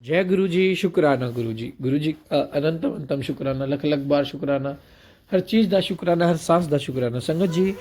जय गुरु जी, शुक्राना गुरु जी। गुरु जी अनंतम अनंतम शुक्राना, लख लख बार शुक्राना। हर चीज़ का शुक्राना, हर सांस का शुक्राना। संगत जी,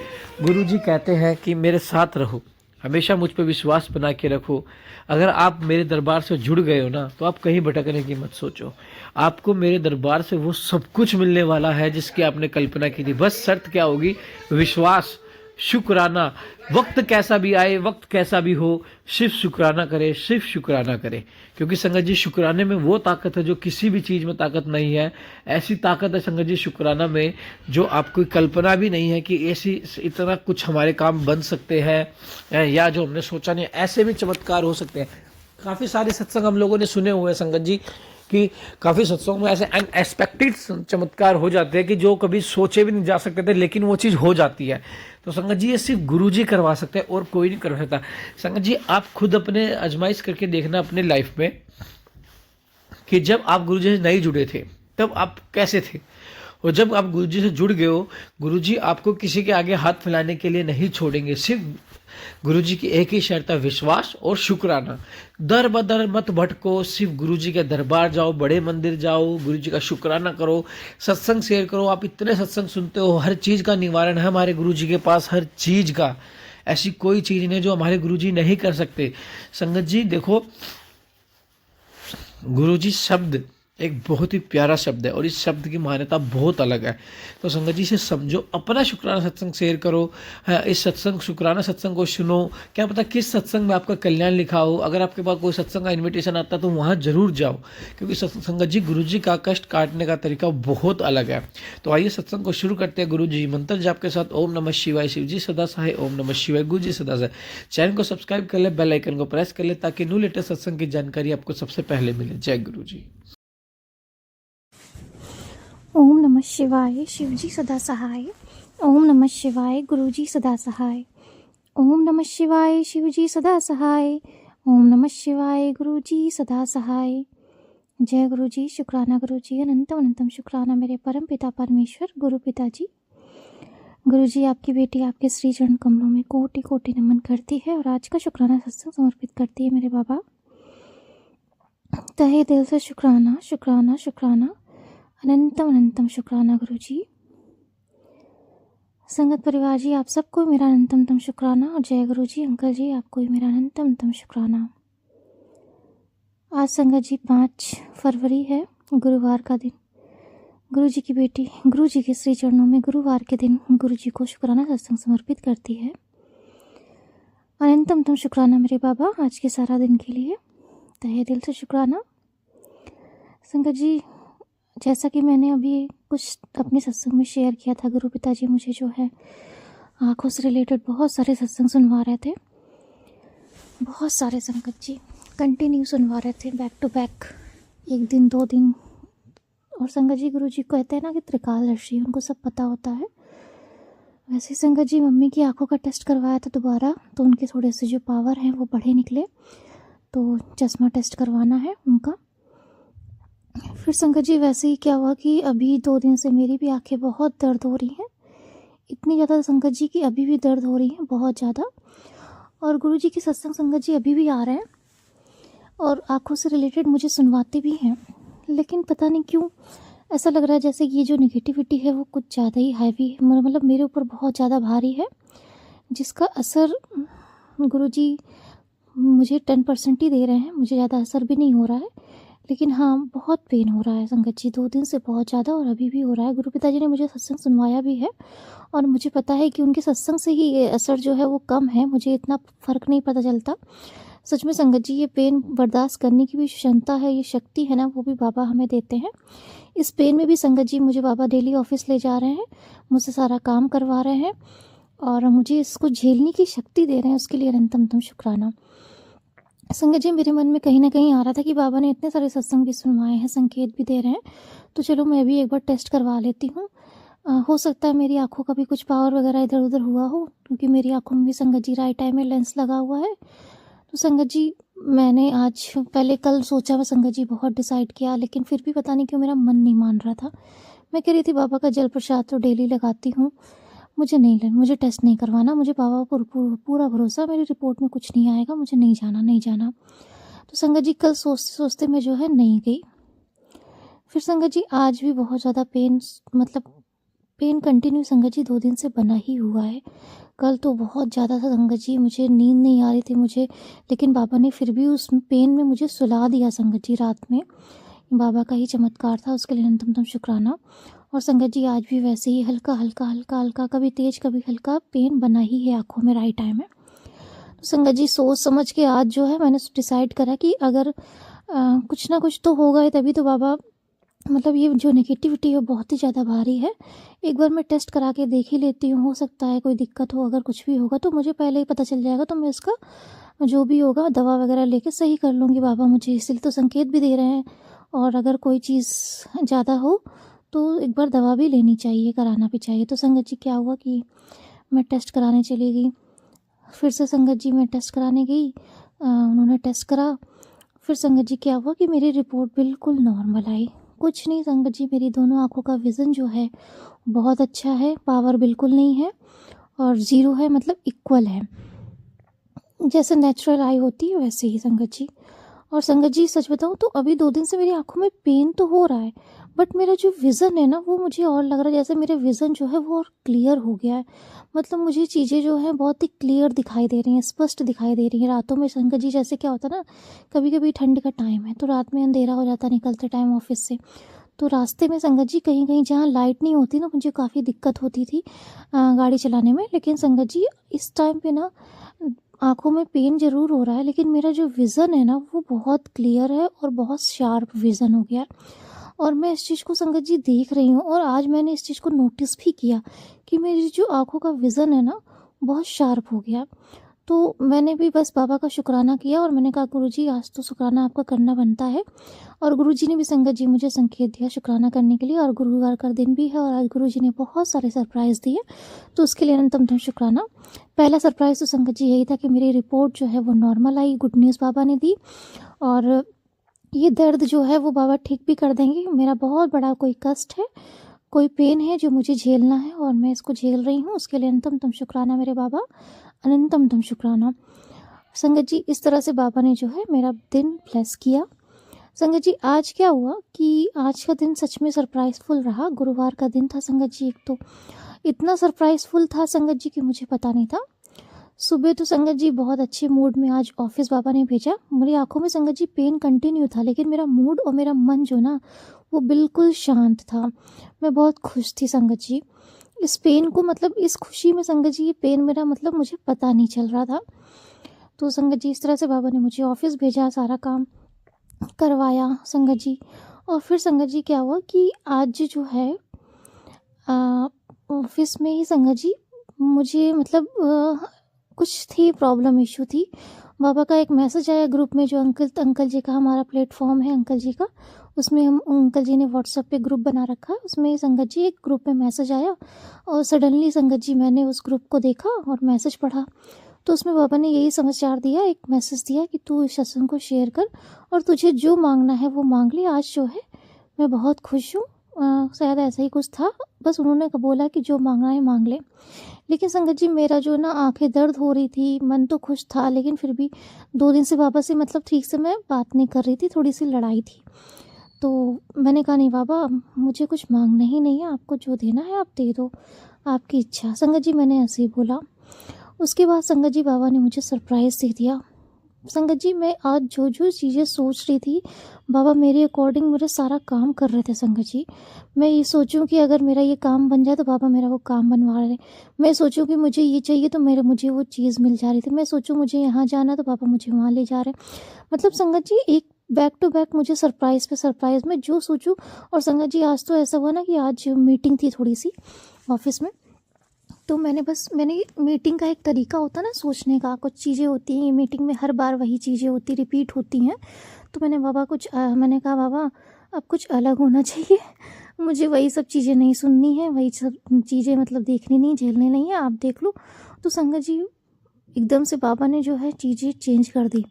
गुरु जी कहते हैं कि मेरे साथ रहो, हमेशा मुझ पर विश्वास बना के रखो। अगर आप मेरे दरबार से जुड़ गए हो ना, तो आप कहीं भटकने की मत सोचो। आपको मेरे दरबार से वो सब कुछ मिलने वाला है जिसकी आपने कल्पना की थी। बस शर्त क्या होगी? विश्वास, शुक्राना। वक्त कैसा भी आए, वक्त कैसा भी हो, सिर्फ शुक्राना करे, सिर्फ शुक्राना करे। क्योंकि संगत जी, शुक्राने में वो ताकत है जो किसी भी चीज़ में ताकत नहीं है। ऐसी ताकत है संगत जी शुक्राना में, जो आपको कल्पना भी नहीं है कि ऐसी इतना कुछ हमारे काम बन सकते हैं, या जो हमने सोचा नहीं, ऐसे भी चमत्कार हो सकते हैं। काफ़ी सारे सत्संग हम लोगों ने सुने हुए हैं संगत जी, कि काफ़ी सत्संगों में ऐसे अनएक्सपेक्टेड चमत्कार हो जाते हैं कि जो कभी सोचे भी नहीं जा सकते थे, लेकिन वो चीज़ हो जाती है। तो संगत जी, ये सिर्फ गुरु जी करवा सकते हैं और कोई नहीं कर सकता। संगत जी, आप खुद अपने आजमाइश करके देखना अपने लाइफ में कि जब आप गुरु जी से नहीं जुड़े थे तब आप कैसे थे, और जब आप गुरु जी से जुड़ गए हो, गुरु जी आपको किसी के आगे हाथ फैलाने के लिए नहीं छोड़ेंगे। सिर्फ गुरु जी की एक ही शर्त है, विश्वास और शुक्राना। दर बदर मत भटको, सिर्फ गुरु जी के दरबार जाओ, बड़े मंदिर जाओ, गुरु जी का शुक्राना करो, सत्संग शेयर करो। आप इतने सत्संग सुनते हो, हर चीज़ का निवारण है हमारे गुरु जी के पास, हर चीज़ का। ऐसी कोई चीज़ नहीं जो हमारे गुरु जी नहीं कर सकते। संगत जी देखो, गुरु जी शब्द एक बहुत ही प्यारा शब्द है और इस शब्द की मान्यता बहुत अलग है। तो संगत जी से समझो, अपना शुक्राना सत्संग शेयर करो। हाँ, इस सत्संग शुक्राना सत्संग को सुनो। क्या पता किस सत्संग में आपका कल्याण लिखा हो। अगर आपके पास कोई सत्संग का इनविटेशन आता है तो वहाँ जरूर जाओ, क्योंकि संगत जी गुरु जी का कष्ट काटने का तरीका बहुत अलग है। तो आइए सत्संग को शुरू करते हैं गुरु जी मंत्र जाप के साथ। ओम नमः शिवाय। शिव जी सदा सहाय। ओम नमः शिवाय। गुरु जी सदा सहाय। चैनल को सब्सक्राइब कर ले, बेल आइकन को प्रेस कर ले, ताकि न्यू लेटेस्ट सत्संग की जानकारी आपको सबसे पहले मिले। जय गुरु जी। ओम नमः शिवाय। शिवजी सदा सहाय। ओम नमः शिवाय। गुरुजी सदा सहाय। ओम नमः शिवाय। शिवजी सदा सहाय। ओम नमः शिवाय। गुरुजी सदा सहाय। जय गुरुजी, शुक्राना गुरुजी, अनंतम अनंतम शुक्राना मेरे परम पिता परमेश्वर गुरु पिताजी। गुरुजी, आपकी बेटी आपके श्री चरण कमलों में कोटि कोटि नमन करती है और आज का शुक्राना सत्संग समर्पित करती है मेरे बाबा। तहे दिल से शुक्राना शुक्राना शुक्राना, अनंतम अनंतम शुक्राना गुरुजी। संगत परिवार जी, आप सबको मेरा अनंतम शुक्राना। और जय गुरुजी। अंकल जी, आपको भी मेरा अनंतम शुक्राना। आज संगत जी 5 फरवरी है, गुरुवार का दिन। गुरुजी की बेटी गुरुजी के श्री चरणों में गुरुवार के दिन गुरुजी को शुक्राना सत्संग समर्पित करती है। अनंतम शुक्राना मेरे बाबा आज के सारा दिन के लिए, तहे दिल से शुक्राना। संगत जी, जैसा कि मैंने अभी कुछ अपने सत्संग में शेयर किया था, गुरु पिताजी मुझे जो है आँखों से रिलेटेड बहुत सारे सत्संग सुनवा रहे थे। बहुत सारे संगत जी कंटिन्यू सुनवा रहे थे, बैक टू बैक, 1 दिन 2 दिन। और संगत जी, गुरु जी कहते हैं ना कि त्रिकालदर्शी, उनको सब पता होता है। वैसे संगत जी, मम्मी की आंखों का टेस्ट करवाया था दोबारा, तो उनके थोड़े से जो पावर हैं वो बढ़े निकले, तो चश्मा टेस्ट करवाना है उनका। फिर संगत जी, वैसे ही क्या हुआ कि अभी 2 दिन से मेरी भी आंखें बहुत दर्द हो रही हैं। इतनी ज़्यादा संगत जी कि अभी भी दर्द हो रही हैं, बहुत ज़्यादा। और गुरु जी के सत्संग संगत जी अभी भी आ रहे हैं और आँखों से रिलेटेड मुझे सुनवाते भी हैं, लेकिन पता नहीं क्यों ऐसा लग रहा है जैसे कि ये जो नेगेटिविटी है वो कुछ ज़्यादा ही हैवी है, मतलब मेरे ऊपर बहुत ज़्यादा भारी है, जिसका असर गुरु जी मुझे 10% ही दे रहे हैं। मुझे ज़्यादा असर भी नहीं हो रहा है, लेकिन हाँ बहुत पेन हो रहा है संगत जी, 2 दिन से बहुत ज़्यादा, और अभी भी हो रहा है। गुरु पिताजी ने मुझे सत्संग सुनवाया भी है और मुझे पता है कि उनके सत्संग से ही ये असर जो है वो कम है, मुझे इतना फ़र्क नहीं पता चलता। सच में संगत जी, ये पेन बर्दाश्त करने की भी क्षमता है, ये शक्ति है ना, वो भी बाबा हमें देते हैं। इस पेन में भी संगत जी मुझे बाबा डेली ऑफिस ले जा रहे हैं, मुझसे सारा काम करवा रहे हैं और मुझे इसको झेलने की शक्ति दे रहे हैं, उसके लिए अनंतम शुक्राना। संगत जी, मेरे मन में कहीं ना कहीं आ रहा था कि बाबा ने इतने सारे सत्संग भी सुनवाए हैं, संकेत भी दे रहे हैं, तो चलो मैं भी एक बार टेस्ट करवा लेती हूँ। हो सकता है मेरी आंखों का भी कुछ पावर वगैरह इधर उधर हुआ हो, क्योंकि मेरी आंखों में भी संगत जी राइट आई में लेंस लगा हुआ है। तो संगत जी, मैंने आज पहले कल सोचा, मैं संगत जी बहुत डिसाइड किया, लेकिन फिर भी पता नहीं क्यों मेरा मन नहीं मान रहा था। मैं कह रही थी बाबा का जल प्रसाद तो डेली लगाती हूँ, मुझे टेस्ट नहीं करवाना, मुझे बाबा पर पूरा भरोसा, मेरी रिपोर्ट में कुछ नहीं आएगा, मुझे नहीं जाना। तो संगत जी कल सोचते सोचते मैं जो है नहीं गई। फिर संगत जी आज भी बहुत ज़्यादा पेन कंटिन्यू संगत जी 2 दिन से बना ही हुआ है। कल तो बहुत ज़्यादा था संगत जी, मुझे नींद नहीं आ रही थी मुझे, लेकिन बाबा ने फिर भी उस पेन में मुझे सुला दिया संगत जी रात में। बाबा का ही चमत्कार था, उसके लिए अनंतम शुक्राना। और संगत जी आज भी वैसे ही हल्का हल्का हल्का हल्का, कभी तेज कभी हल्का पेन बना ही है आँखों में, राइट आई में। तो संगत जी सोच समझ के आज जो है मैंने डिसाइड करा कि अगर कुछ ना कुछ तो होगा ही, तभी तो बाबा मतलब ये जो नेगेटिविटी है बहुत ही ज़्यादा भारी है। एक बार मैं टेस्ट करा के देख ही लेती हूँ, हो सकता है कोई दिक्कत हो, अगर कुछ भी होगा तो मुझे पहले ही पता चल जाएगा, तो मैं इसका जो भी होगा दवा वगैरह लेके सही कर लूँगी। बाबा मुझे इसलिए तो संकेत भी दे रहे हैं, और अगर कोई चीज़ ज़्यादा हो तो एक बार दवा भी लेनी चाहिए, कराना भी चाहिए। तो संगत जी क्या हुआ कि मैं टेस्ट कराने चली गई। फिर से संगत जी मैं टेस्ट कराने गई, उन्होंने टेस्ट करा। फिर संगत जी क्या हुआ कि मेरी रिपोर्ट बिल्कुल नॉर्मल आई। कुछ नहीं संगत जी, मेरी दोनों आँखों का विज़न जो है बहुत अच्छा है, पावर बिल्कुल नहीं है और ज़ीरो है, मतलब इक्वल है, जैसे नेचुरल आई होती है वैसे ही संगत जी। और संगत जी सच बताऊँ तो अभी 2 दिन से मेरी आँखों में पेन तो हो रहा है, बट मेरा जो विज़न है ना वो मुझे और लग रहा है जैसे मेरे विज़न जो है वो और क्लियर हो गया है। मतलब मुझे चीज़ें जो हैं बहुत ही क्लियर दिखाई दे रही हैं, स्पष्ट दिखाई दे रही हैं। रातों में संगत जी जैसे क्या होता है ना, कभी-कभी ठंड का टाइम है तो रात में अंधेरा हो जाता है निकलते टाइम ऑफ़िस से। तो रास्ते में संगत जी कहीं-कहीं जहाँ लाइट नहीं होती ना, मुझे काफ़ी दिक्कत होती थी गाड़ी चलाने में। लेकिन संगत जी इस टाइम पे ना आँखों में पेन ज़रूर हो रहा है, लेकिन मेरा जो विज़न है ना वो बहुत क्लियर है और बहुत शार्प विज़न हो गया है। और मैं इस चीज़ को संगत जी देख रही हूँ, और आज मैंने इस चीज़ को नोटिस भी किया कि मेरी जो आँखों का विज़न है ना बहुत शार्प हो गया। तो मैंने भी बस बाबा का शुक्राना किया और मैंने कहा गुरुजी आज तो शुक्राना आपका करना बनता है। और गुरुजी ने भी संगत जी मुझे संकेत दिया शुक्राना करने के लिए, और गुरुवार का दिन भी है और आज गुरुजी ने बहुत सारे सरप्राइज़ दिए, तो उसके लिए अनंतम शुक्राना। पहला सरप्राइज़ तो संगत जी यही था कि मेरी रिपोर्ट जो है वो नॉर्मल आई, गुड न्यूज़ बाबा ने दी, और ये दर्द जो है वो बाबा ठीक भी कर देंगे। मेरा बहुत बड़ा कोई कष्ट है, कोई पेन है जो मुझे झेलना है और मैं इसको झेल रही हूँ, उसके लिए अनंतम शुक्राना मेरे बाबा, अनंतम शुक्राना। संगत जी इस तरह से बाबा ने जो है मेरा दिन ब्लेस किया। संगत जी आज क्या हुआ कि आज का दिन सच में सरप्राइजफुल रहा। गुरुवार का दिन था संगत जी, एक तो इतना सरप्राइजफुल था संगत जी कि मुझे पता नहीं था। सुबह तो संगत जी बहुत अच्छे मूड में आज ऑफिस बाबा ने भेजा। मेरी आंखों में संगत जी पेन कंटिन्यू था, लेकिन मेरा मूड और मेरा मन जो ना वो बिल्कुल शांत था। मैं बहुत खुश थी संगत जी। इस पेन को मतलब इस खुशी में संगत जी ये पेन मेरा मतलब मुझे पता नहीं चल रहा था। तो संगत जी इस तरह से बाबा ने मुझे ऑफिस भेजा, सारा काम करवाया संगत जी। और फिर संगत जी क्या हुआ कि आज जो है ऑफिस में ही संगत जी मुझे मतलब कुछ थी प्रॉब्लम, इशू थी। बाबा का एक मैसेज आया ग्रुप में, जो अंकल जी का हमारा प्लेटफॉर्म है अंकल जी का, उसमें हम अंकल जी ने व्हाट्सएप पे ग्रुप बना रखा है, उसमें संगत जी एक ग्रुप में मैसेज आया और सडनली संगत जी मैंने उस ग्रुप को देखा और मैसेज पढ़ा। तो उसमें बाबा ने यही समाचार दिया, एक मैसेज दिया कि तू इस सत्संग को शेयर कर और तुझे जो मांगना है वो मांग ले। आज जो है मैं बहुत खुश हूँ। शायद ऐसा ही कुछ था, बस उन्होंने बोला कि जो मांगना है मांग ले। लेकिन संगत जी मेरा जो ना आंखें दर्द हो रही थी, मन तो खुश था, लेकिन फिर भी 2 दिन से बाबा से मतलब ठीक से मैं बात नहीं कर रही थी, थोड़ी सी लड़ाई थी। तो मैंने कहा नहीं बाबा मुझे कुछ मांगना ही नहीं है, आपको जो देना है आप दे दो, आपकी इच्छा। संगत जी मैंने ऐसे ही बोला। उसके बाद संगत जी बाबा ने मुझे सरप्राइज़ दे दिया। संगत जी मैं आज जो जो चीज़ें सोच रही थी बाबा मेरे अकॉर्डिंग मेरा सारा काम कर रहे थे संगत जी। मैं ये सोचूं कि अगर मेरा ये काम बन जाए तो बाबा मेरा वो काम बनवा रहे। मैं सोचूं कि मुझे ये चाहिए तो मुझे वो चीज़ मिल जा रही थी। मैं सोचूं मुझे यहाँ जाना तो बाबा मुझे वहाँ ले जा रहे। मतलब संगत जी एक बैक टू बैक मुझे सरप्राइज़ पे सरप्राइज़, मैं जो सोचूं। और संगत जी आज तो ऐसा हुआ ना कि आज मीटिंग थी थोड़ी सी ऑफिस में, तो मैंने मीटिंग का एक तरीका होता है ना सोचने का, कुछ चीज़ें होती हैं मीटिंग में हर बार वही चीज़ें होती रिपीट होती हैं। तो मैंने कहा बाबा अब कुछ अलग होना चाहिए, मुझे वही सब चीज़ें नहीं सुननी है, वही सब चीज़ें मतलब देखनी नहीं, झेलनी नहीं है, आप देख लो। तो संगत जी एकदम से बाबा ने जो है चीज़ें चेंज कर दी,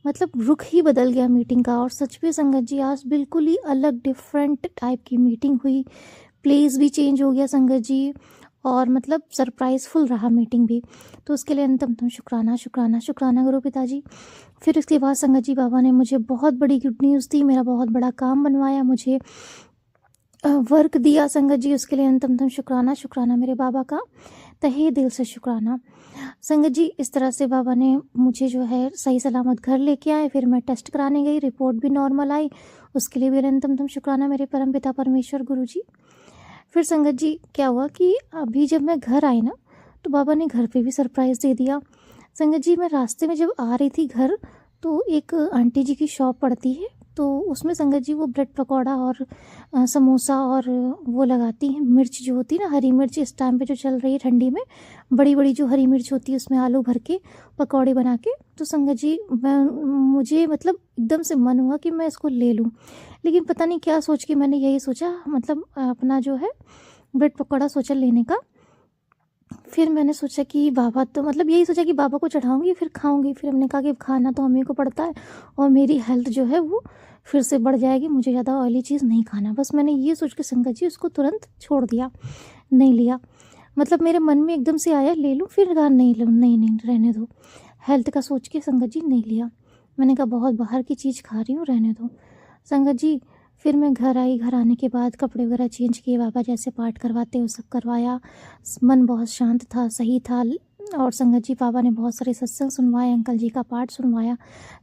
मतलब रुख ही बदल गया मीटिंग का। और सच में संगत जी आज बिल्कुल ही अलग डिफरेंट टाइप की मीटिंग हुई, प्लेस भी चेंज हो गया संगत जी, और मतलब सरप्राइज़फुल रहा मीटिंग भी। तो उसके लिए अनंतम शुक्राना शुक्राना शुक्राना गुरु पिताजी। फिर उसके बाद संगत जी बाबा ने मुझे बहुत बड़ी गुड न्यूज़ दी, मेरा बहुत बड़ा काम बनवाया, मुझे वर्क दिया संगत जी, उसके लिए अनंतम शुक्राना शुक्राना मेरे बाबा का तहे दिल से शुक्राना। संगत जी इस तरह से बाबा ने मुझे जो है सही सलामत घर लेके आए। फिर मैं टेस्ट कराने गई, रिपोर्ट भी नॉर्मल आई, उसके लिए भी अनंतम शुक्राना मेरे परमपिता परमेश्वर गुरु जी। फिर संगत जी क्या हुआ कि अभी जब मैं घर आई ना, तो बाबा ने घर पे भी सरप्राइज़ दे दिया। संगत जी मैं रास्ते में जब आ रही थी घर, तो एक आंटी जी की शॉप पड़ती है, तो उसमें संगत जी वो ब्रेड पकौड़ा और समोसा और वो लगाती हैं मिर्च जो होती है ना, हरी मिर्च इस टाइम पे जो चल रही है ठंडी में, बड़ी बड़ी जो हरी मिर्च होती है उसमें आलू भर के पकौड़े बना के। तो संगत जी मुझे मतलब एकदम से मन हुआ कि मैं इसको ले लूँ, लेकिन पता नहीं क्या सोच के मैंने यही सोचा, मतलब अपना जो है ब्रेड पकौड़ा सोचा लेने का। फिर मैंने सोचा कि बाबा तो मतलब यही सोचा कि बाबा को चढ़ाऊंगी फिर खाऊंगी। फिर हमने कहा कि खाना तो हमें को पड़ता है और मेरी हेल्थ जो है वो फिर से बढ़ जाएगी, मुझे ज़्यादा ऑयली चीज़ नहीं खाना। बस मैंने ये सोच के संगत जी उसको तुरंत छोड़ दिया, नहीं लिया। मतलब मेरे मन में एकदम से आया ले लूँ, फिर कहा नहीं लूँ, नहीं नहीं रहने दो, हेल्थ का सोच के संगत जी नहीं लिया। मैंने कहा बहुत बाहर की चीज़ खा रही हूँ, रहने दो संगत जी। फिर मैं घर आई, घर आने के बाद कपड़े वगैरह चेंज किए, बाबा जैसे पाठ करवाते वो सब करवाया। मन बहुत शांत था, सही था। और संगत जी बाबा ने बहुत सारे सत्संग सुनवाए, अंकल जी का पाठ सुनवाया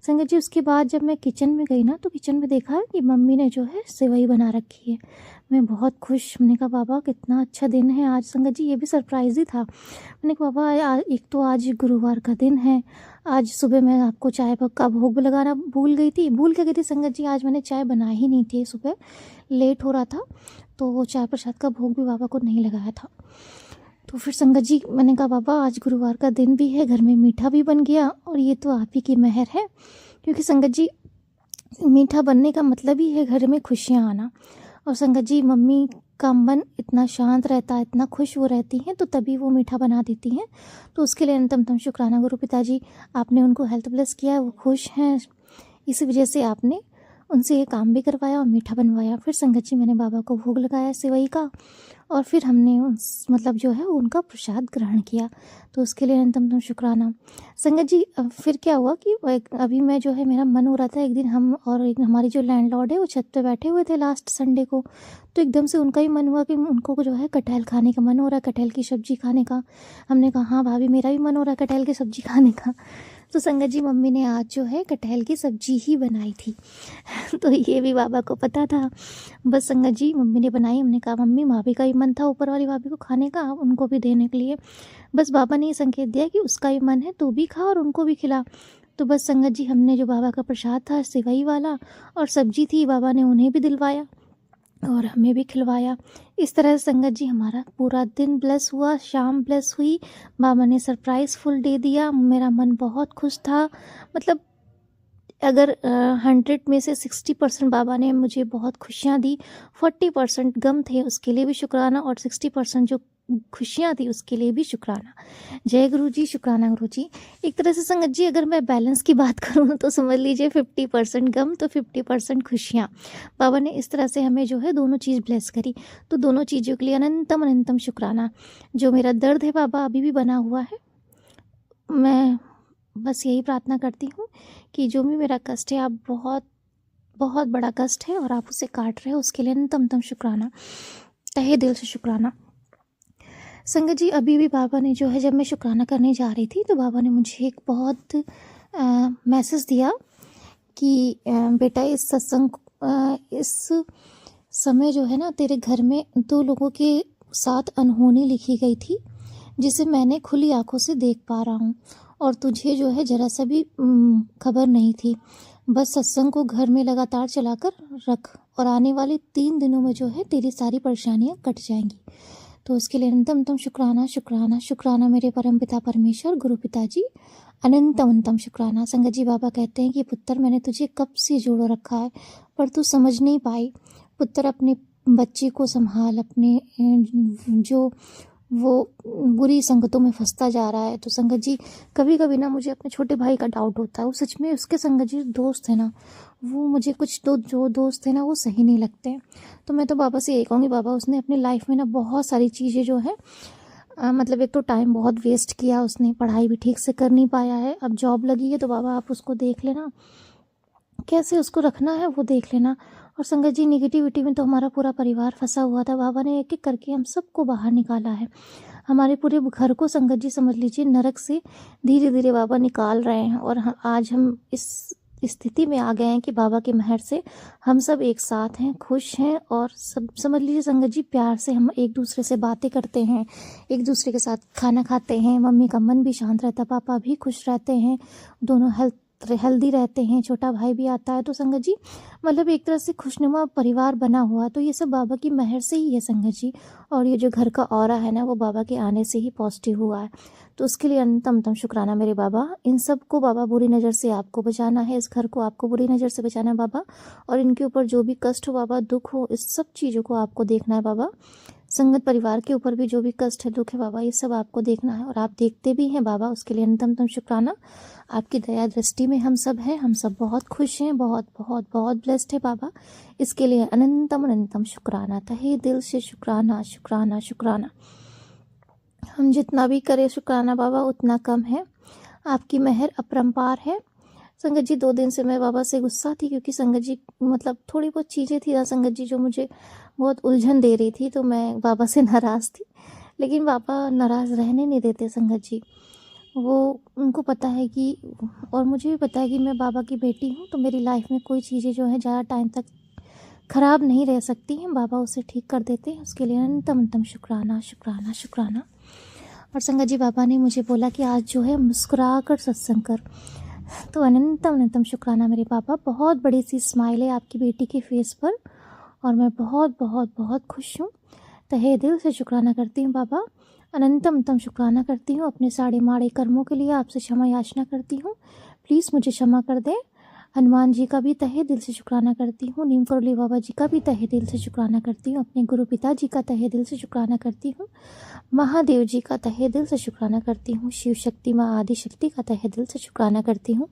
संगत जी। उसके बाद जब मैं किचन में गई ना, तो किचन में देखा कि मम्मी ने जो है सेवई बना रखी है। मैं बहुत खुश, मैंने कहा बाबा कितना अच्छा दिन है आज संगत जी, ये भी सरप्राइज़ ही था। मैंने कहा बाबा एक तो आज गुरुवार का दिन है, आज सुबह मैं आपको चाय का भोग लगाना भूल क्या गई थी संगत जी, आज मैंने चाय बनाई ही नहीं थी, सुबह लेट हो रहा था, तो वो चाय प्रसाद का भोग भी बाबा को नहीं लगाया था। तो फिर संगत जी मैंने कहा बाबा आज गुरुवार का दिन भी है, घर में मीठा भी बन गया, और ये तो आप ही की मेहर है, क्योंकि संगत जी मीठा बनने का मतलब ही है घर में खुशियाँ आना। और संगत जी मम्मी का मन इतना शांत रहता है, इतना खुश वो रहती हैं, तो तभी वो मीठा बना देती हैं। तो उसके लिए अनंतम शुक्राना गुरु पिताजी, आपने उनको हेल्थ ब्लेस किया, वो खुश हैं, इसी वजह से आपने उनसे ये काम भी करवाया और मीठा बनवाया। फिर संगत जी मैंने बाबा को भोग लगाया सेवई का, और फिर हमने मतलब जो है उनका प्रसाद ग्रहण किया। तो उसके लिए अनंतम शुक्राना संगत जी। फिर क्या हुआ कि अभी मैं जो है मेरा मन हो रहा था, एक दिन हम और एक हमारी जो लैंडलॉर्ड है वो छत पे बैठे हुए थे लास्ट संडे को, तो एकदम से उनका ही मन हुआ कि उनको जो है कटहल खाने का मन हो रहा है, कटहल की सब्ज़ी खाने का। हमने कहा हाँ भाभी मेरा भी मन हो रहा है कटहल की सब्ज़ी खाने का। तो संगत जी मम्मी ने आज जो है कटहल की सब्ज़ी ही बनाई थी। तो ये भी बाबा को पता था। बस संगत जी मम्मी ने बनाई, हमने कहा मम्मी भाभी का ही मन था ऊपर वाली भाभी को खाने का, उनको भी देने के लिए। बस बाबा ने ये संकेत दिया कि उसका भी मन है, तू भी खा और उनको भी खिला। तो बस संगत जी हमने जो बाबा का प्रसाद था सेवई वाला और सब्जी थी, बाबा ने उन्हें भी दिलवाया और हमें भी खिलवाया। इस तरह से संगत जी हमारा पूरा दिन ब्लेस हुआ, शाम ब्लेस हुई, बाबा ने सरप्राइज़ फुल दे दिया, मेरा मन बहुत खुश था। मतलब अगर 100 में से 60% बाबा ने मुझे बहुत खुशियाँ दी, 40% गम थे उसके लिए भी शुक्राना, और 60% जो खुशियाँ थी उसके लिए भी शुक्राना। जय गुरु जी, शुक्राना गुरु जी। एक तरह से संगत जी अगर मैं बैलेंस की बात करूँ तो समझ लीजिए 50% गम तो 50% खुशियाँ। बाबा ने इस तरह से हमें जो है दोनों चीज़ ब्लेस करी, तो दोनों चीज़ों के लिए अनंतम अनंतम शुक्राना। जो मेरा दर्द है बाबा अभी भी बना हुआ है, मैं बस यही प्रार्थना करती हूँ कि जो भी मेरा कष्ट है, आप बहुत बहुत बड़ा कष्ट है और आप उसे काट रहे हो, उसके लिए अनंतम शुक्राना, तहे दिल से शुक्राना। संगत जी अभी भी बाबा ने जो है, जब मैं शुक्राना करने जा रही थी तो बाबा ने मुझे एक बहुत मैसेज दिया कि बेटा इस सत्संग इस समय जो है ना तेरे घर में 2 लोगों के साथ अनहोनी लिखी गई थी, जिसे मैंने खुली आंखों से देख पा रहा हूँ, और तुझे जो है ज़रा सा भी खबर नहीं थी। बस सत्संग को घर में लगातार चलाकर रख, और आने वाले 3 दिनों में जो है तेरी सारी परेशानियाँ कट जाएंगी। तो उसके लिए अनंतम शुक्राना शुक्राना शुक्राना मेरे परमपिता परमेश्वर गुरु पिताजी, अनंतम शुक्राना। संगत जी बाबा कहते हैं कि पुत्र मैंने तुझे कब से जोड़ो रखा है, पर तू समझ नहीं पाई। पुत्र अपने बच्चे को संभाल, अपने जो वो बुरी संगतों में फंसता जा रहा है। तो संगत जी कभी कभी ना मुझे अपने छोटे भाई का डाउट होता है, वो सच में उसके संगत जी दोस्त है ना, वो मुझे कुछ तो जो दोस्त है ना वो सही नहीं लगते हैं। तो मैं तो बाबा से यही कहूँगी, बाबा उसने अपनी लाइफ में ना बहुत सारी चीज़ें जो है मतलब एक तो टाइम बहुत वेस्ट किया उसने, पढ़ाई भी ठीक से कर नहीं पाया है। अब जॉब लगी है तो बाबा आप उसको देख लेना, कैसे उसको रखना है वो देख लेना। और संगत जी निगेटिविटी में तो हमारा पूरा परिवार फंसा हुआ था, बाबा ने एक एक करके हम सबको बाहर निकाला है। हमारे पूरे घर को संगत जी समझ लीजिए नरक से धीरे धीरे बाबा निकाल रहे हैं। और आज हम इस स्थिति में आ गए हैं कि बाबा की मेहर से हम सब एक साथ हैं, खुश हैं, और सब समझ लीजिए संगत जी प्यार से हम एक दूसरे से बातें करते हैं, एक दूसरे के साथ खाना खाते हैं। मम्मी का मन भी शांत रहता है, पापा भी खुश रहते हैं, दोनों हेल्दी रहते हैं, छोटा भाई भी आता है। तो संगत जी मतलब एक तरह से खुशनुमा परिवार बना हुआ, तो ये सब बाबा की मेहर से ही है संगत जी। और ये जो घर का ऑरा है ना वो बाबा के आने से ही पॉजिटिव हुआ है, तो उसके लिए अनंतम शुक्राना मेरे बाबा। इन सब को बाबा बुरी नज़र से आपको बचाना है, इस घर को आपको बुरी नज़र से बचाना है बाबा। और इनके ऊपर जो भी कष्ट हो बाबा, दुख हो, इस सब चीज़ों को आपको देखना है बाबा। संगत परिवार के ऊपर भी जो भी कष्ट है, दुख है बाबा, ये सब आपको देखना है और आप देखते भी हैं बाबा। उसके लिए अनंतम शुक्राना। आपकी दया दृष्टि में हम सब हैं, हम सब बहुत खुश हैं, बहुत बहुत बहुत ब्लेस्ड है बाबा। इसके लिए अनंतम शुक्राना, तहे दिल से शुक्राना शुक्राना शुक्राना। हम जितना भी करें शुक्राना बाबा उतना कम है, आपकी मेहर अपरंपार है। संगत जी 2 दिन से मैं बाबा से गुस्सा थी, क्योंकि संगत जी मतलब थोड़ी बहुत चीज़ें थी ना संगत जी जो मुझे बहुत उलझन दे रही थी, तो मैं बाबा से नाराज़ थी। लेकिन बाबा नाराज़ रहने नहीं देते संगत जी, वो उनको पता है कि, और मुझे भी पता है कि मैं बाबा की बेटी हूँ, तो मेरी लाइफ में कोई चीज़ें जो है ज़्यादा टाइम तक ख़राब नहीं रह सकती हैं, बाबा उसे ठीक कर देते हैं। उसके लिए अनंतम शुक्राना शुक्राना शुक्राना। और संगत जी बाबा ने मुझे बोला कि आज जो है मुस्कुरा कर सत्संग कर, तो अनंतम शुक्राना मेरे पापा। बहुत बड़ी सी स्माइल है आपकी बेटी के फेस पर, और मैं बहुत बहुत बहुत खुश हूँ। तहे दिल से शुक्राना करती हूँ बाबा, अनंतम शुक्राना करती हूँ। अपने साड़े माड़े कर्मों के लिए आपसे क्षमा याचना करती हूँ, प्लीज़ मुझे क्षमा कर दें। हनुमान जी का भी तहे दिल से शुक्राना करती हूँ, नीम करोली बाबा जी का भी तहे दिल से शुक्राना करती हूँ, अपने गुरु पिता जी का तहे दिल से शुक्राना करती हूँ, महादेव जी का तहे दिल से शुक्राना करती हूँ, शिव शक्ति माँ आदि शक्ति का तहे दिल से शुक्राना करती हूँ,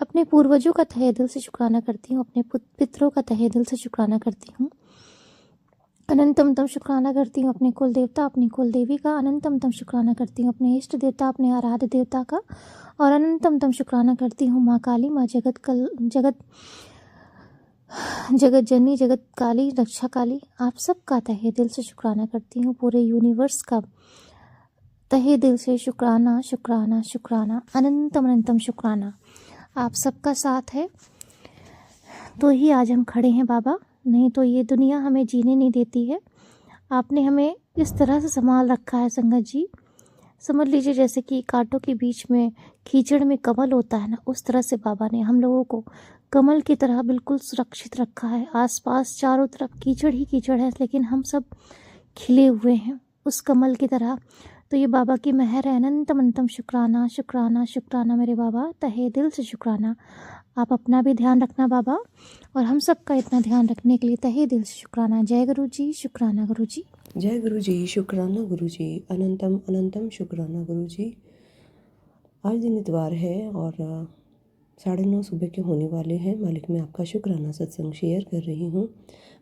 अपने पूर्वजों का तहे दिल से शुक्राना करती हूँ, अपने पितरों का तहे दिल से शुक्राना करती हूँ। अनंतम शुक्राना करती हूँ अपने कुल देवता अपनी कुल देवी का, अनंतम शुक्राना करती हूँ अपने इष्ट देवता अपने आराध्य देवता का, और अनंतम शुक्राना करती हूँ माँ काली, माँ जगत जननी, जगत काली, रक्षा काली, आप सबका तहे दिल से शुक्राना करती हूँ। पूरे यूनिवर्स का तहे दिल से शुक्राना शुक्राना शुक्राना, अनंतम शुक्राना। आप सबका साथ है तो ही आज हम खड़े हैं बाबा, नहीं तो ये दुनिया हमें जीने नहीं देती है। आपने हमें इस तरह से संभाल रखा है संगत जी, समझ लीजिए जैसे कि कांटों के बीच में कीचड़ में कमल होता है ना, उस तरह से बाबा ने हम लोगों को कमल की तरह बिल्कुल सुरक्षित रखा है। आसपास चारों तरफ कीचड़ ही कीचड़ है, लेकिन हम सब खिले हुए हैं उस कमल की तरह। तो ये बाबा की मेहर है, अनंतम शुक्राना शुक्राना शुक्राना मेरे बाबा, तहे दिल से शुक्राना। आप अपना भी ध्यान रखना बाबा, और हम सबका इतना ध्यान रखने के लिए तहे दिल से शुक्राना। जय गुरु जी, शुक्राना गुरु जी। जय गुरु जी, शुक्राना गुरु जी, अनंतम शुक्राना गुरु जी। आज दिन इतवार है और 9:30 सुबह के होने वाले हैं। मालिक मैं आपका शुक्राना सत्संग शेयर कर रही हूँ।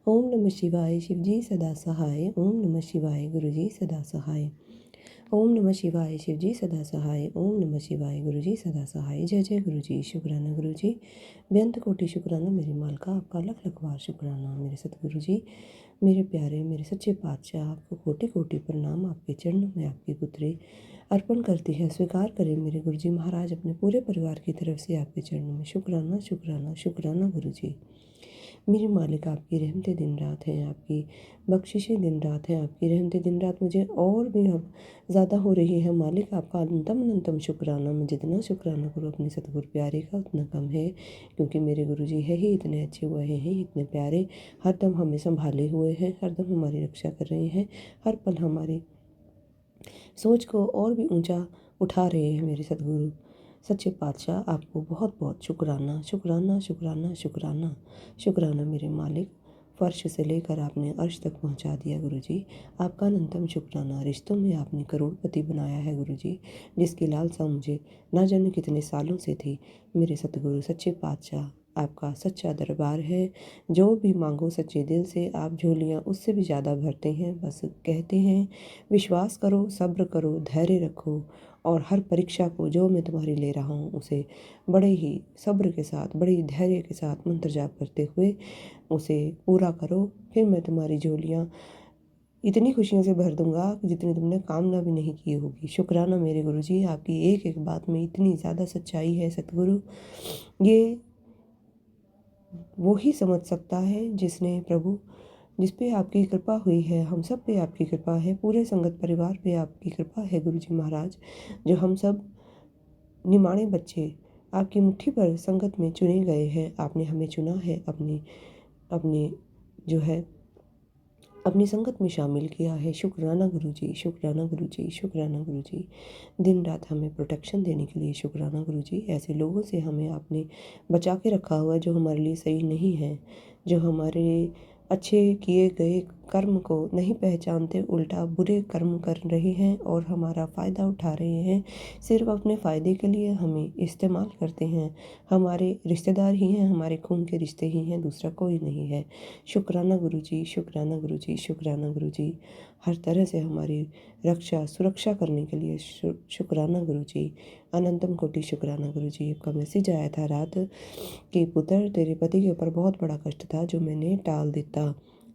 ओम नमः शिवाय, शिव जी सदा सहाय। ओम नमः शिवाय, गुरु जी सदा सहाय। ओम नमः शिवाय, शिव जी सदा सहाय। ओम नमः शिवाय, गुरु जी सदा सहाय। जय जय गुरु जी, शुक्राना गुरु जी। बेअंत कोटि शुक्राना मेरे मालिका, आपका लख लख बार शुक्राना मेरे सतगुरु जी, मेरे प्यारे, मेरे सच्चे पातशाह। आपको कोटि कोटि प्रणाम। आपके चरणों में आपकी पुत्री अर्पण करती है, स्वीकार करें मेरे गुरु जी महाराज अपने पूरे परिवार की तरफ से आपके चरणों में शुक्राना शुक्राना शुक्राना गुरु जी। मेरे मालिक आपकी रहमतें दिन रात हैं, आपकी बख्शिशें दिन रात हैं, आपकी रहमतें दिन रात मुझे और भी अब ज़्यादा हो रही है। मालिक आपका अनंतम शुक्राना। मैं जितना शुक्राना करूँ अपने सतगुरु प्यारे का उतना कम है, क्योंकि मेरे गुरु जी है ही इतने अच्छे हुए हैं, इतने प्यारे, हरदम हमें संभाले हुए हैं, हरदम हमारी रक्षा कर रहे हैं, हर पल हमारी सोच को और भी ऊंचा उठा रहे हैं मेरे सतगुरु सच्चे पातशाह। आपको बहुत बहुत शुक्राना शुक्राना शुक्राना शुक्राना शुक्राना मेरे मालिक। फर्श से लेकर आपने अर्श तक पहुंचा दिया गुरु जी, आपका अनंतम शुक्राना। रिश्तों में आपने करोड़पति बनाया है गुरु जी, जिसकी लालसा मुझे ना जाने कितने सालों से थी। मेरे सतगुरु सच्चे पातशाह आपका सच्चा दरबार है। जो भी मांगो सच्चे दिल से, आप झोलियाँ उससे भी ज़्यादा भरते हैं। बस कहते हैं विश्वास करो, सब्र करो, धैर्य रखो और हर परीक्षा को जो मैं तुम्हारी ले रहा हूँ उसे बड़े ही सब्र के साथ, बड़े ही धैर्य के साथ मंत्र जाप करते हुए उसे पूरा करो। फिर मैं तुम्हारी झोलियाँ इतनी खुशियों से भर दूंगा कि जितनी तुमने कामना भी नहीं की होगी। शुक्राना मेरे गुरुजी, आपकी एक एक बात में इतनी ज़्यादा सच्चाई है सतगुरु। ये वो ही समझ सकता है जिसने प्रभु, जिस पे आपकी कृपा हुई है। हम सब पे आपकी कृपा है, पूरे संगत परिवार पे आपकी कृपा है गुरुजी महाराज। जो हम सब निमाणे बच्चे आपकी मुट्ठी पर संगत में चुने गए हैं। आपने हमें चुना है, अपनी अपने जो है अपनी संगत में शामिल किया है। शुक्राना गुरुजी, शुक्राना गुरुजी, शुक्राना गुरुजी। दिन रात हमें प्रोटेक्शन देने के लिए शुक्राना गुरुजी। ऐसे लोगों से हमें आपने बचा के रखा हुआ जो हमारे लिए सही नहीं है, जो हमारे अच्छे किए गए कर्म को नहीं पहचानते, उल्टा बुरे कर्म कर रहे हैं और हमारा फ़ायदा उठा रहे हैं। सिर्फ अपने फ़ायदे के लिए हमें इस्तेमाल करते हैं। हमारे रिश्तेदार ही हैं, हमारे खून के रिश्ते ही हैं, दूसरा कोई नहीं है। शुक्राना गुरुजी, शुक्राना गुरुजी, शुक्राना गुरुजी। हर तरह से हमारी रक्षा सुरक्षा करने के लिए शुक्राना गुरुजी। अनंतम कोटि शुक्राना गुरुजी। आपका मैसेज आया था रात कि पुत्र, तेरे पति के ऊपर बहुत बड़ा कष्ट था जो मैंने टाल देता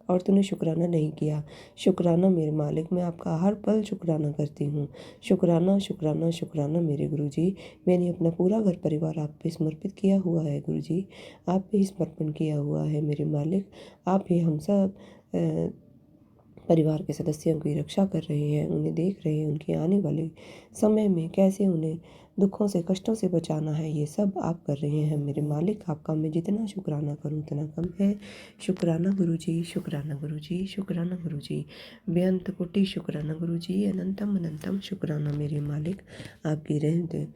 और तूने शुक्राना नहीं किया। शुक्राना मेरे मालिक, मैं आपका हर पल शुक्राना करती हूँ। शुक्राना शुक्राना शुक्राना मेरे गुरुजी। मैंने अपना पूरा घर परिवार आप पे समर्पित किया हुआ है गुरुजी। आप पे ही समर्पण किया हुआ है मेरे मालिक। आप ही हम सब परिवार के सदस्यों की रक्षा कर रहे हैं, उन्हें देख रहे हैं, उनके आने वाले समय में कैसे उन्हें दुखों से, कष्टों से बचाना है, ये सब आप कर रहे हैं मेरे मालिक। आपका मैं जितना शुक्राना करूं उतना कम है। शुक्राना गुरुजी, शुक्राना गुरुजी, शुक्राना गुरुजी। बेअंत कोटि शुक्राना गुरुजी। अनंतम अनंतम शुक्राना मेरे मालिक। आपकी रहमत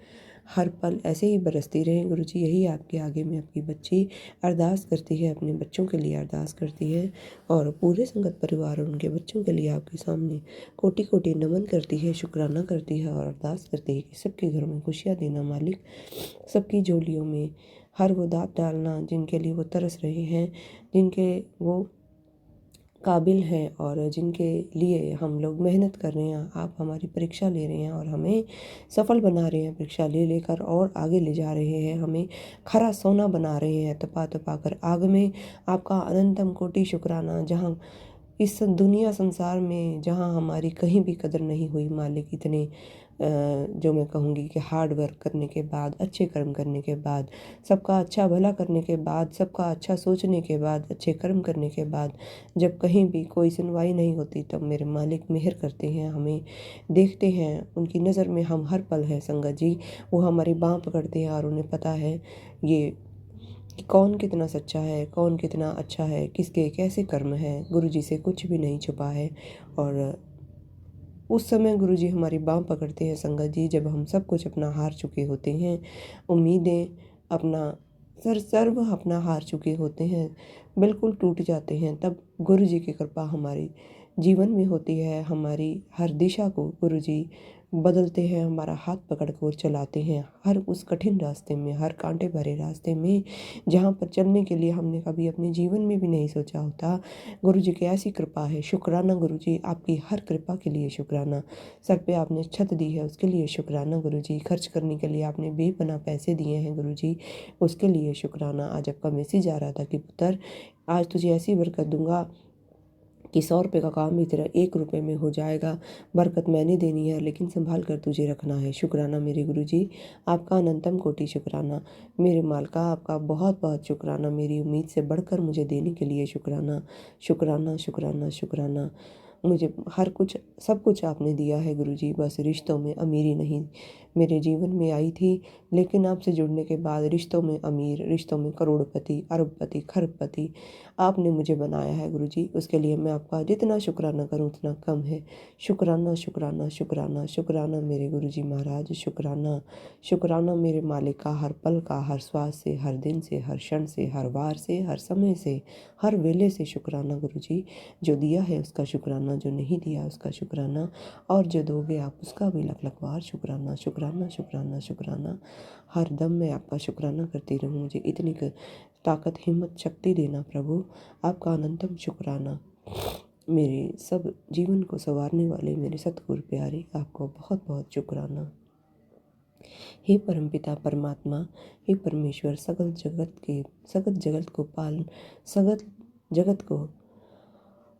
हर पल ऐसे ही बरसती रहे गुरुजी। यही आपके आगे में आपकी बच्ची अरदास करती है, अपने बच्चों के लिए अरदास करती है और पूरे संगत परिवार और उनके बच्चों के लिए आपके सामने कोटि कोटि नमन करती है, शुक्राना करती है और अरदास करती है कि सबके घर में खुशियाँ देना मालिक। सबकी झोलियों में हर वो दात डालना जिनके लिए वो तरस रहे हैं, जिनके वो काबिल हैं और जिनके लिए हम लोग मेहनत कर रहे हैं। आप हमारी परीक्षा ले रहे हैं और हमें सफल बना रहे हैं, परीक्षा ले लेकर और आगे ले जा रहे हैं। हमें खरा सोना बना रहे हैं, तपा तपा कर आग में। आपका अनंतम कोटि शुक्राना। जहाँ इस दुनिया संसार में जहाँ हमारी कहीं भी कदर नहीं हुई मालिक, इतने जो मैं कहूँगी कि हार्ड वर्क करने के बाद, अच्छे कर्म करने के बाद, सबका अच्छा भला करने के बाद, सबका अच्छा सोचने के बाद, अच्छे कर्म करने के बाद, जब कहीं भी कोई सुनवाई नहीं होती तब मेरे मालिक मेहर करते हैं, हमें देखते हैं। उनकी नज़र में हम हर पल हैं संगत जी। वो हमारी बाँह पकड़ते हैं और उन्हें पता है ये कि कौन कितना सच्चा है, कौन कितना अच्छा है, किसके कैसे कर्म हैं। गुरुजी से कुछ भी नहीं छुपा है और उस समय गुरुजी हमारी बाँह पकड़ते हैं संगत जी, जब हम सब कुछ अपना हार चुके होते हैं, उम्मीदें अपना सर्व अपना हार चुके होते हैं, बिल्कुल टूट जाते हैं, तब गुरुजी की कृपा हमारे जीवन में होती है। हमारी हर दिशा को गुरुजी बदलते हैं, हमारा हाथ पकड़ कर चलाते हैं हर उस कठिन रास्ते में, हर कांटे भरे रास्ते में, जहाँ पर चलने के लिए हमने कभी अपने जीवन में भी नहीं सोचा होता। गुरुजी की ऐसी कृपा है। शुक्राना गुरुजी, आपकी हर कृपा के लिए शुक्राना। सर पे आपने छत दी है उसके लिए शुक्राना गुरुजी। खर्च करने के लिए आपने बेपनाह पैसे दिए हैं गुरुजी, उसके लिए शुक्राना। आज आपका मैसेज आ रहा था कि पुत्र, आज तुझे ऐसी बरकत दूंगा कि 100 रुपये का काम भी तेरा 1 रुपये में हो जाएगा। बरकत मैंने देनी है लेकिन संभाल कर तुझे रखना है। शुक्राना मेरे गुरुजी, आपका अनंतम कोटि शुक्राना। मेरे मालिका, आपका बहुत बहुत शुक्राना। मेरी उम्मीद से बढ़कर मुझे देने के लिए शुक्राना, शुक्राना, शुक्राना, शुक्राना। मुझे हर कुछ, सब कुछ आपने दिया है गुरुजी। बस रिश्तों में अमीरी नहीं मेरे जीवन में आई थी, लेकिन आपसे जुड़ने के बाद रिश्तों में अमीर, रिश्तों में करोड़पति, अरबपति, खरबपति आपने मुझे बनाया है गुरुजी। उसके लिए मैं आपका जितना शुक्राना करूं उतना कम है। शुक्राना, शुक्राना, शुक्राना, शुक्राना मेरे गुरुजी महाराज। शुक्राना, शुक्राना मेरे मालिक का। हर पल का, हर श्वास से, हर दिन से, हर क्षण से, हर वार से, हर समय से, हर वेले से शुक्राना गुरुजी। जो दिया है उसका शुक्राना, जो नहीं दिया उसका शुक्राना, और जो दोगे आप उसका भी लख लख बार शुक्राना, शुक्राना, शुक्राना, शुक्राना। हर दम मैं आपका शुक्राना करती रहूँ। मुझे इतनी ताकत, हिम्मत, शक्ति देना प्रभु। आपका अनंतम शुक्राना। मेरे सब जीवन को संवारने वाले मेरे सतगुरु प्यारे, आपको बहुत बहुत शुक्राना। हे परमपिता परमात्मा, हे परमेश्वर, सगल जगत को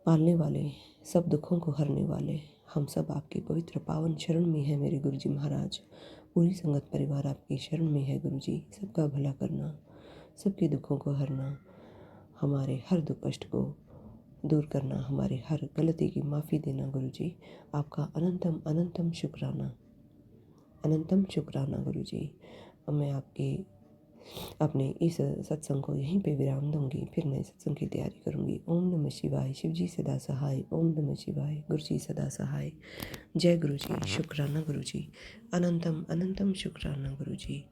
पालने वाले, सब दुखों को हरने वाले, हम सब आपकी पवित्र पावन शरण में है मेरे गुरुजी महाराज। पूरी संगत परिवार आपकी शरण में है गुरुजी। सबका भला करना, सबके दुखों को हरना, हमारे हर दुख कष्ट को दूर करना, हमारे हर गलती की माफ़ी देना गुरुजी। आपका अनंतम अनंतम शुक्राना, अनंतम शुक्राना गुरुजी। अब मैं अपने इस सत्संग को यहीं पे विराम दूंगी, फिर नए सत्संग की तैयारी करूंगी। ओम नमः शिवाय। शिव जी सदा सहाय। ओम नमः शिवाय। गुरु जी सदा सहाय। जय गुरु जी। शुक्राना गुरु जी। अनंतम अनंतम शुक्राना गुरु जी।